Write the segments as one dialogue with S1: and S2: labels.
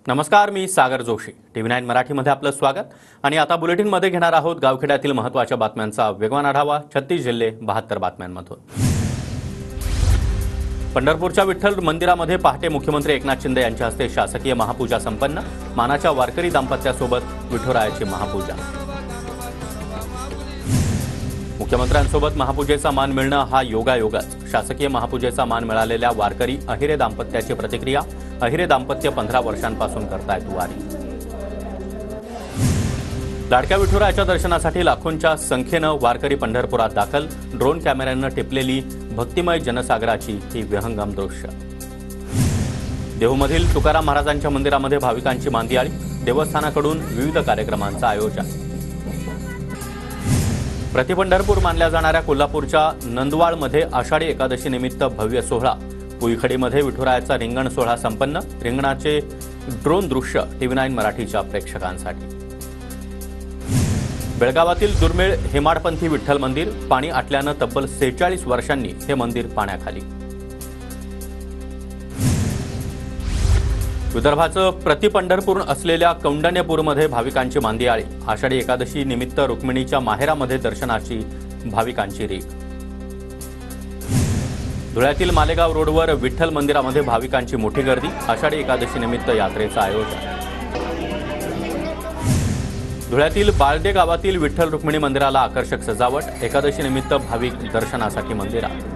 S1: नमस्कार, मी सागर जोशी. TV9 मराठीमध्ये आपलं स्वागत. आणि आता बुलेटिनमध्ये घेणार आहोत गावखेड्यातील महत्त्वाच्या बातम्यांचा वेगवान आढावा. 36 जिल्हे 72 बातम्यांमधून. पंढरपूरच्या विठ्ठल मंदिरामध्ये पहाटे मुख्यमंत्री एकनाथ शिंदे यांच्या हस्ते शासकीय महापूजा संपन्न. मानाच्या वारकरी दाम्पत्यासोबत विठुरायाची महापूजा. मुख्यमंत्र्यांसोबत महापूजेचा मान मिळणं हा योगायोगच. शासकीय महापूजेचा मान मिळालेल्या वारकरी अहिरे दाम्पत्याची प्रतिक्रिया. अहिरे दाम्पत्य 15 वर्षांपासून करतायत वारी. लाडक्या विठुरायाच्या दर्शनासाठी लाखोंच्या संख्येनं वारकरी पंढरपुरात दाखल. ड्रोन कॅमेऱ्यानं टिपलेली भक्तिमय जनसागराची ही विहंगम दृश्य. देहूमधील तुकाराम महाराजांच्या मंदिरामध्ये भाविकांची मांदियाळी. देवस्थानाकडून विविध कार्यक्रमांचं आयोजन. प्रतिपंढरपूर मानल्या जाणाऱ्या कोल्हापूरच्या नंदवाळमध्ये आषाढी एकादशी निमित्त भव्य सोहळा. पुईखडीमध्ये विठुरायाचा रिंगण सोहळा संपन्न. रिंगणाचे ड्रोन दृश्य TV9 मराठीच्या प्रेक्षकांसाठी. बेळगावातील दुर्मिळ हेमाडपंथी विठ्ठल मंदिर. पाणी आटल्यानं तब्बल 46 वर्षांनी हे मंदिर पाण्याखाली. विदर्भाचं प्रतिपंढरपूर असलेल्या कौंडण्यपूरमध्ये भाविकांची मांदियाळी. आषाढी एकादशी निमित्त रुक्मिणीच्या माहेरामध्ये दर्शनाची भाविकांची रीघ. धुळ्यातील मालेगाव रोडवर विठ्ठल मंदिरामध्ये भाविकांची मोठी गर्दी. आषाढी एकादशी निमित्त यात्रेचं आयोजन. धुळ्यातील बाळदे गावातील विठ्ठल रुक्मिणी मंदिराला आकर्षक सजावट. एकादशी निमित्त भाविक दर्शनासाठी मंदिरात.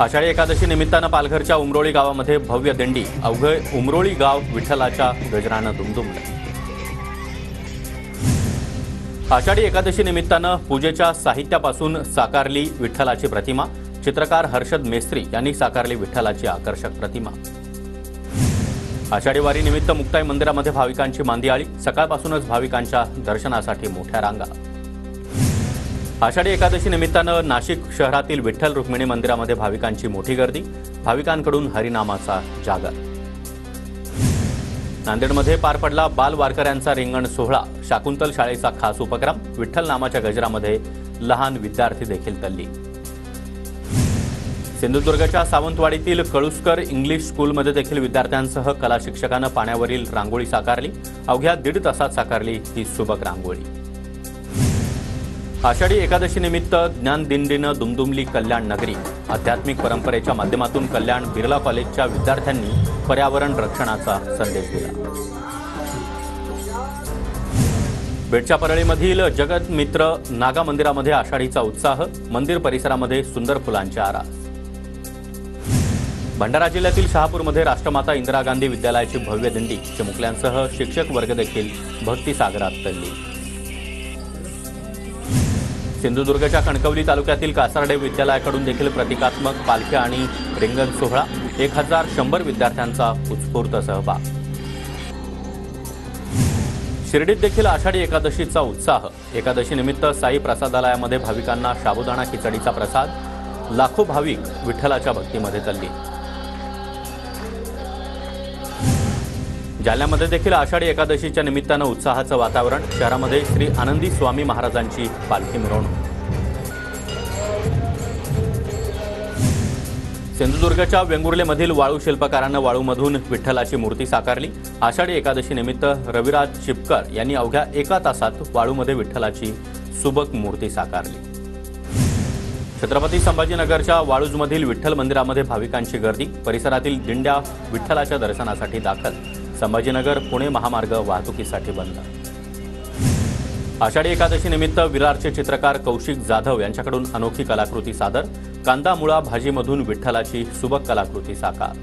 S1: आषाढी एकादशी निमित्तानं पालघरच्या उमरोळी गावामध्ये भव्य दिंडी. अवघे उमरोळी गाव विठ्ठलाच्या गजरानं दुमदुमलं. आषाढी एकादशी निमित्तानं पूजेच्या साहित्यापासून साकारली विठ्ठलाची प्रतिमा. चित्रकार हर्षद मेस्त्री यांनी साकारली विठ्ठलाची आकर्षक प्रतिमा. आषाढी वारी निमित्त मुक्ताई मंदिरामध्ये भाविकांची मांदियाळी. सकाळपासूनच भाविकांच्या दर्शनासाठी मोठ्या रांगा. आषाढी एकादशी निमित्तानं नाशिक शहरातील विठ्ठल रुक्मिणी मंदिरामध्ये भाविकांची मोठी गर्दी. भाविकांकडून हरिनामाचा जागर. नांदेडमध्ये पार पडला बाल वारकऱ्यांचा रिंगण सोहळा. शाकुंतल शाळेचा खास उपक्रम. विठ्ठल नामाच्या गजरामध्ये लहान विद्यार्थी देखील तल्लीन. सिंधुदुर्गच्या सावंतवाडीतील कळुसकर इंग्लिश स्कूलमध्ये देखील विद्यार्थ्यांसह कला शिक्षकानं पाण्यावरील रांगोळी साकारली. अवघ्या 1.5 तासात साकारली ही सुबक रांगोळी. आषाढी एकादशी निमित्त ज्ञानदिंडीनं दुमदुमली कल्याण नगरी. आध्यात्मिक परंपरेच्या माध्यमातून कल्याण बिर्ला कॉलेजच्या विद्यार्थ्यांनी पर्यावरण रक्षणाचा संदेश दिला. बेटच्या परळीमधील जगत मित्र नागा मंदिरामध्ये आषाढीचा उत्साह. मंदिर परिसरामध्ये सुंदर फुलांचे आरास. भंडारा जिल्ह्यातील शहापूरमध्ये राष्ट्रमाता इंदिरा गांधी विद्यालयाची भव्य दिंडी. चिमुकल्यांसह शिक्षक वर्ग देखील भक्तिसागरात तल्लीन. सिंधुदुर्गच्या कणकवली तालुक्यातील कासार्डे विद्यालयाकडून देखील प्रतिकात्मक पालखी आणि रिंगण सोहळा. 1100 विद्यार्थ्यांचा उत्स्फूर्त सहभाग. शिर्डीत देखील आषाढी एकादशीचा उत्साह. एकादशी निमित्त साई प्रसादालयामध्ये भाविकांना साबुदाणा खिचडीचा प्रसाद. लाखो भाविक विठ्ठलाच्या भक्तीमध्ये तल्लीन. जालन्यामध्ये देखील आषाढी एकादशीच्या निमित्तानं उत्साहाचं वातावरण. शहरामध्ये श्री आनंदी स्वामी महाराजांची पालखी मिरवणूक. सिंधुदुर्गच्या वेंगुर्लेमधील वाळू शिल्पकारानं वाळूमधून विठ्ठलाची मूर्ती साकारली. आषाढी एकादशी निमित्त रविराज चिपकर यांनी अवघ्या 1 तासात वाळूमध्ये विठ्ठलाची सुबक मूर्ती साकारली. छत्रपती संभाजीनगरच्या वाळूजमधील विठ्ठल मंदिरामध्ये भाविकांची गर्दी. परिसरातील दिंड्या विठ्ठलाच्या दर्शनासाठी दाखल. संभाजीनगर पुणे महामार्ग वाहतुकीसाठी बंद. आषाढी एकादशी निमित्त विरारचे चित्रकार कौशिक जाधव यांच्याकडून अनोखी कलाकृती सादर. कांदा मुळा भाजीमधून विठ्ठलाची सुबक कलाकृती साकार.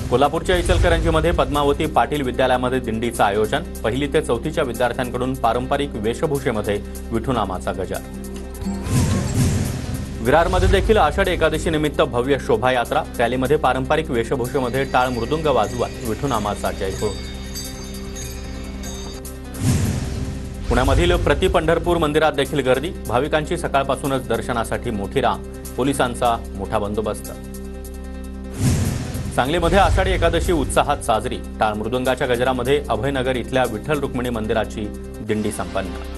S1: कोल्हापूरच्या इचलकरंजीमध्ये पद्मावती पाटील विद्यालयामध्ये दिंडीचं आयोजन. 1ली ते 4थीच्या विद्यार्थ्यांकडून पारंपरिक वेशभूषेमध्ये विठुनामाचा गजर. विरारमध्ये देखील आषाढी एकादशी निमित्त भव्य शोभायात्रा. रॅलीमध्ये पारंपरिक वेशभूषेमध्ये टाळ मृदुंग वाजवत विठुनामाचा जयघोष. पुण्यामधील प्रतिपंढरपूर मंदिरात देखील गर्दी. भाविकांची सकाळपासूनच दर्शनासाठी मोठी रांग. पोलिसांचा मोठा बंदोबस्त. सांगलीमध्ये आषाढी एकादशी उत्साहात साजरी. टाळ मृदुंगाच्या गजरामध्ये अभयनगर इथल्या विठ्ठल रुक्मिणी मंदिराची दिंडी संपन्न.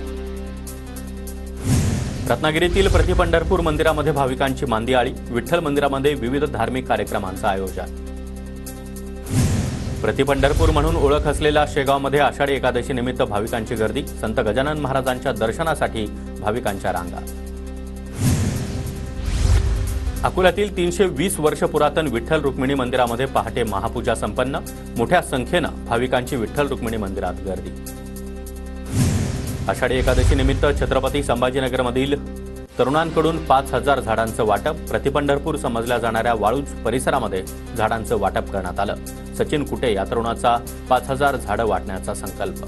S1: रत्नागिरीतील प्रतिपंढरपूर मंदिरामध्ये भाविकांची मांदियाळी. विठ्ठल मंदिरामध्ये विविध धार्मिक कार्यक्रमांचं आयोजन. प्रतिपंढरपूर म्हणून ओळख असलेल्या शेगावमध्ये आषाढी एकादशी निमित्त भाविकांची गर्दी. संत गजानन महाराजांच्या दर्शनासाठी भाविकांच्या रांगा. अकोल्यातील 320 वर्ष पुरातन विठ्ठल रुक्मिणी मंदिरामध्ये पहाटे महापूजा संपन्न. मोठ्या संख्येनं भाविकांची विठ्ठल रुक्मिणी मंदिरात गर्दी. आषाढी एकादशी निमित्त छत्रपती संभाजीनगरमधील तरुणांकडून 5000 झाडांचं वाटप. प्रतिपंढरपूर समजल्या जाणाऱ्या वाळूज परिसरामध्ये झाडांचं वाटप करण्यात आलं. सचिन कुटे या तरुणाचा 5000 झाडं वाटण्याचा संकल्प.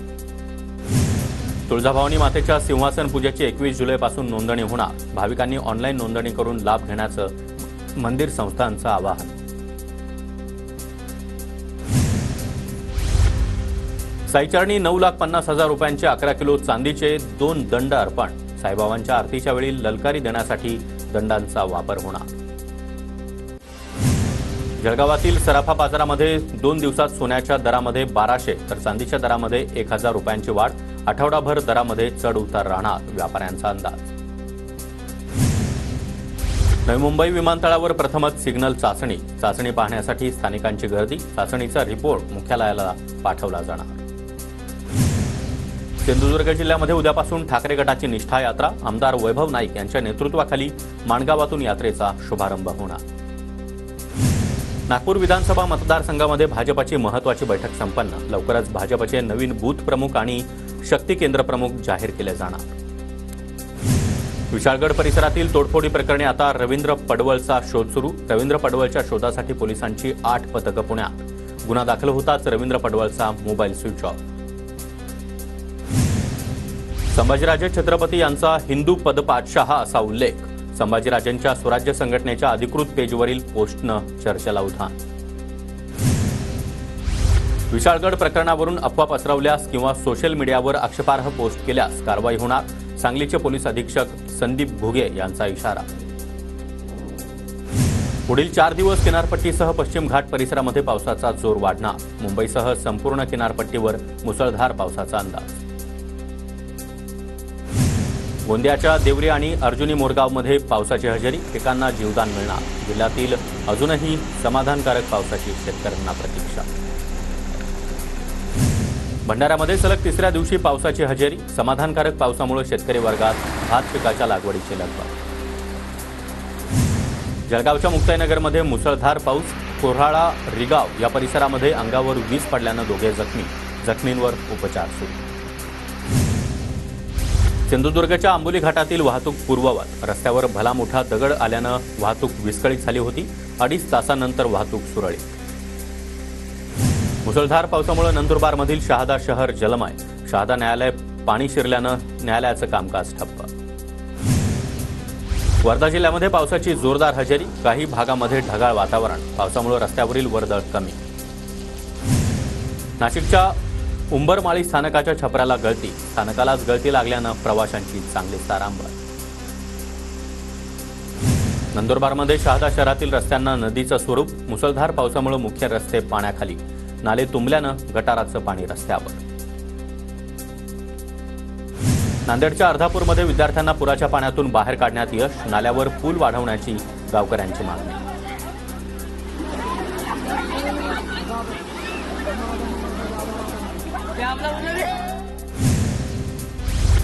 S1: तुळजाभवानी मातेच्या सिंहासन पूजेची 21 जुलैपासून नोंदणी होणार. भाविकांनी ऑनलाईन नोंदणी करून लाभ घेण्याचं मंदिर संस्थांचं आवाहन. साईचरणी 9,50,000 रुपयांचे 11 किलो चांदीचे 2 दंड अर्पण. साईबाबांच्या आरतीच्या वेळी ललकारी देण्यासाठी दंडांचा वापर होणार. जळगावातील सराफा बाजारामध्ये 2 दिवसात सोन्याच्या दरामध्ये 1200 तर चांदीच्या दरामध्ये 1000 रुपयांची वाढ. आठवडाभर दरामध्ये चढ उतार राहणार, व्यापाऱ्यांचा अंदाज. नवी मुंबई विमानतळावर प्रथमच सिग्नल चाचणी पाहण्यासाठी स्थानिकांची गर्दी. चाचणीचा रिपोर्ट मुख्यालयाला पाठवला जाणार. सिंधुदुर्ग जिल्ह्यामध्ये उद्यापासून ठाकरे गटाची निष्ठा यात्रा. आमदार वैभव नाईक यांच्या नेतृत्वाखाली माणगावातून यात्रेचा शुभारंभ होणार. नागपूर विधानसभा मतदारसंघामध्ये भाजपची महत्त्वाची बैठक संपन्न. लवकरच भाजपचे नवीन बूथ प्रमुख आणि शक्ती केंद्र प्रमुख जाहीर केले जाणार. विशाळगड परिसरातील तोडफोडी प्रकरणी आता रवींद्र पडवळचा शोध सुरू. रवींद्र पडवळच्या शोधासाठी पोलिसांची 8 पथकं पुण्यात. गुन्हा दाखल होताच रवींद्र पडवळचा mobile switch off. Sambhajiraje Chhatrapati यांचा हिंदू पदपातशाह असा उल्लेख. संभाजीराजेंच्या स्वराज्य संघटनेच्या अधिकृत पेजवरील पोस्टनं चर्चेला उधाण. विशाळगड प्रकरणावरून अफवा पसरवल्यास किंवा सोशल मीडियावर आक्षेपार्ह पोस्ट केल्यास कारवाई होणार. सांगलीचे पोलीस अधीक्षक संदीप भुगे यांचा इशारा. पुढील 4 दिवस किनारपट्टीसह पश्चिम घाट परिसरामध्ये पावसाचा जोर वाढणार. मुंबईसह संपूर्ण किनारपट्टीवर मुसळधार पावसाचा अंदाज. गोंदियाच्या देवरी आणि अर्जुनी मोरगावमध्ये पावसाची हजेरी. पिकांना जीवदान मिळणार. जिल्ह्यातील अजूनही समाधानकारक पावसाची शेतकऱ्यांना प्रतीक्षा. भंडाऱ्यामध्ये सलग 3ऱ्या दिवशी पावसाची हजेरी. समाधानकारक पावसामुळे शेतकरी वर्गात भात पिकाच्या लागवडीची लगबग. जळगावच्या मुक्ताईनगरमध्ये मुसळधार पाऊस. कोऱ्हाळा रिगाव या परिसरामध्ये अंगावर वीज पडल्यानं 2 जखमी. जखमींवर उपचार सुरू. सिंधुदुर्गच्या आंबोली घाटातील वाहतूक पूर्ववत. रस्त्यावर भला मोठा दगड आल्यानं वाहतूक विस्कळीत झाली होती. 2.5 तासांनंतर वाहतूक सुरळीत. मुसळधार पावसामुळे नंदुरबारमधील शहादा शहर जलमय. शहादा न्यायालय पाणी शिरल्यानं न्यायालयाचं कामकाज ठप्प. वर्धा जिल्ह्यामध्ये पावसाची जोरदार हजेरी. काही भागामध्ये ढगाळ वातावरण. पावसामुळे रस्त्यावरील वर्दळ कमी. नाशिकच्या उंबरमाळी स्थानकाच्या छपराला गळती. स्थानकालाच गळती लागल्यानं प्रवाशांची चांगलीच तारांबळ. नंदुरबारमध्ये शहादा शहरातील रस्त्यांना नदीचं स्वरूप. मुसळधार पावसामुळे मुख्य रस्ते पाण्याखाली. नाले तुंबल्यानं गटाराचं पाणी रस्त्यावर. नांदेडच्या अर्धापूरमध्ये विद्यार्थ्यांना पुराच्या पाण्यातून बाहेर काढण्यात यश. नाल्यावर पूल वाढवण्याची गावकऱ्यांची मागणी.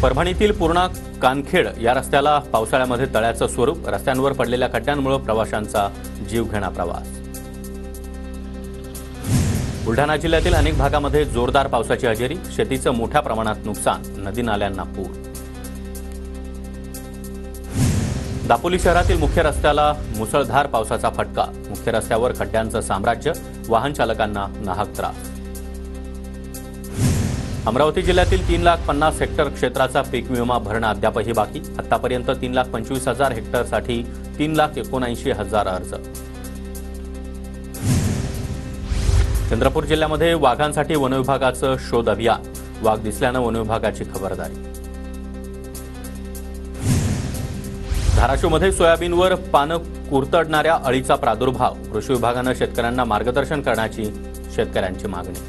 S1: परभणीतील पूर्णा कानखेड या रस्त्याला पावसाळ्यामध्ये तळ्याचं स्वरूप. रस्त्यांवर पडलेल्या खड्ड्यांमुळे प्रवाशांचा जीवघेणा प्रवास. बुलढाणा जिल्ह्यातील अनेक भागामध्ये जोरदार पावसाची हजेरी. शेतीचं मोठ्या प्रमाणात नुकसान. नदी नाल्यांना पूर. दापोली शहरातील मुख्य रस्त्याला मुसळधार पावसाचा फटका. मुख्य रस्त्यावर खड्ड्यांचं साम्राज्य. वाहन चालकांना नाहक त्रास. अमरावती जिल्ह्यातील 3,50,000 हेक्टर क्षेत्राचा पीक विमा भरणं अद्यापही बाकी. आतापर्यंत 3,25,000 हेक्टरसाठी 3,79,000 अर्ज. चंद्रपूर जिल्ह्यामध्ये वाघांसाठी वनविभागाचं शोध अभियान. वाघ दिसल्यानं वनविभागाची खबरदारी. धाराशिवमध्ये सोयाबीनवर पानं कुरतडणाऱ्या अळीचा प्रादुर्भाव. कृषी विभागानं शेतकऱ्यांना मार्गदर्शन करण्याची शेतकऱ्यांची मागणी.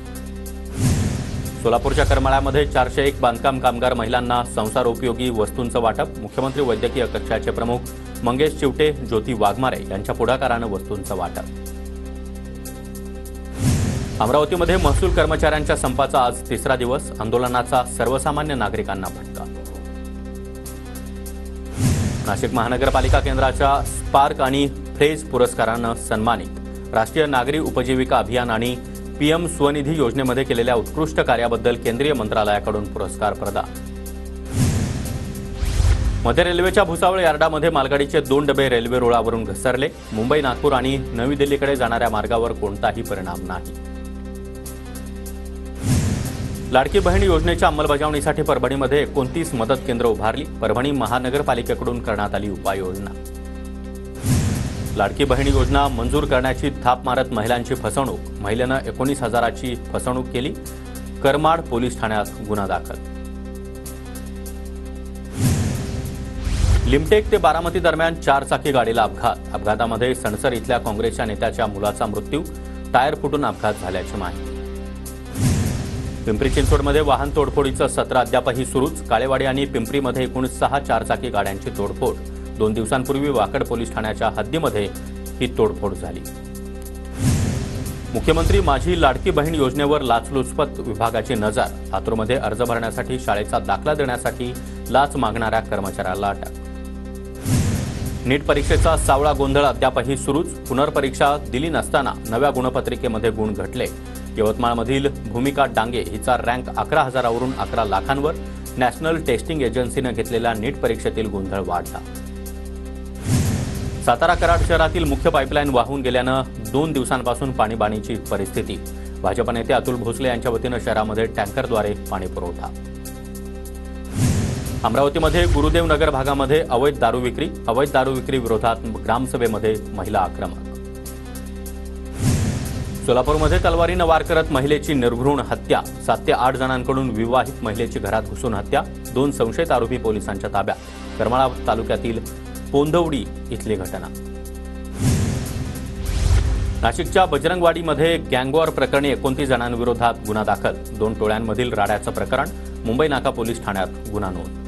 S1: सोलापूरच्या करमाळ्यामध्ये 401 बांधकाम कामगार महिलांना संसारोपयोगी वस्तूंचं वाटप. मुख्यमंत्री वैद्यकीय कक्षाचे प्रमुख मंगेश चिवटे, ज्योती वाघमारे यांच्या पुढाकारानं वस्तूंचं वाटप. अमरावतीमध्ये महसूल कर्मचाऱ्यांच्या संपाचा आज तिसरा दिवस. आंदोलनाचा सर्वसामान्य नागरिकांना फटका. नाशिक महानगरपालिका केंद्राच्या स्पार्क आणि फ्रेज पुरस्कारानं सन्मानित. राष्ट्रीय नागरी उपजीविका अभियान आणि पीएम स्वनिधी योजनेमध्ये केलेल्या उत्कृष्ट कार्याबद्दल केंद्रीय मंत्रालयाकडून पुरस्कार प्रदान. मध्य रेल्वेच्या भुसावळ यार्डामध्ये मालगाडीचे 2 डबे रेल्वे रुळावरून घसरले. मुंबई, नागपूर आणि नवी दिल्लीकडे जाणाऱ्या मार्गावर कोणताही परिणाम नाही. लाडकी बहीण योजनेच्या अंमलबजावणीसाठी परभणीमध्ये 29 मदत केंद्र उभारली. परभणी महानगरपालिकेकडून करण्यात आली उपाययोजना. लाडकी बहीण योजना मंजूर करण्याची थाप मारत महिलांची फसवणूक. महिलेनं 19,000ची फसवणूक केली. करमाड पोलीस ठाण्यात गुन्हा दाखल. लिमटेक ते बारामती दरम्यान 4 चाकी गाडीला अपघात. अपघातामध्ये सणसर इथल्या काँग्रेसच्या नेत्याच्या मुलाचा मृत्यू. टायर फुटून अपघात झाल्याची माहिती. पिंपरी चिंचवडमध्ये वाहन तोडफोडीचं सत्र अद्यापही सुरूच. काळेवाडी आणि पिंपरीमध्ये एकूण 6 4-चाकी गाड्यांची तोडफोड. 2 दिवसांपूर्वी वाकड पोलीस ठाण्याच्या हद्दीमध्ये ही तोडफोड झाली. मुख्यमंत्री माझी लाडकी बहीण योजनेवर लाचलुचपत विभागाची नजर. लातूरमध्ये अर्ज भरण्यासाठी शाळेचा दाखला देण्यासाठी लाच मागणाऱ्या कर्मचाऱ्याला अटक. नीट परीक्षेचा सावळा गोंधळ अद्यापही सुरूच. पुनर्परीक्षा दिली नसताना नव्या गुणपत्रिकेमध्ये गुण घटले. यवतमाळमधील भूमिका डांगे हिचा रँक 11,000वरून 11 लाखांवर. नॅशनल टेस्टिंग एजन्सीनं घेतलेल्या नीट परीक्षेतील गोंधळ वाढला. सातारा कराड शहरातील मुख्य पाईपलाईन वाहून गेल्यानं 2 दिवसांपासून पाणीबाणीची परिस्थिती. भाजप नेते अतुल भोसले यांच्या वतीनं शहरामध्ये टँकरद्वारे पाणी पुरवठा. अमरावतीमध्ये गुरुदेव नगर भागामध्ये अवैध दारू विक्री विरोधात ग्रामसभेमध्ये महिला आक्रमक. सोलापूरमध्ये तलवारीनं वार करत महिलेची निर्घृण हत्या. 7 ते 8 जणांकडून विवाहित महिलेची घरात घुसून हत्या. 2 संशयित आरोपी पोलिसांच्या ताब्यात. करमाळा तालुक्यातील पोंदवडी इथली घटना. नाशिकच्या बजरंगवाडीमध्ये गँगवॉर प्रकरणी 29 जणांविरोधात गुन्हा दाखल. 2 टोळ्यांमधील राड्याचं प्रकरण. मुंबई नाका पोलीस ठाण्यात गुन्हा नोंद.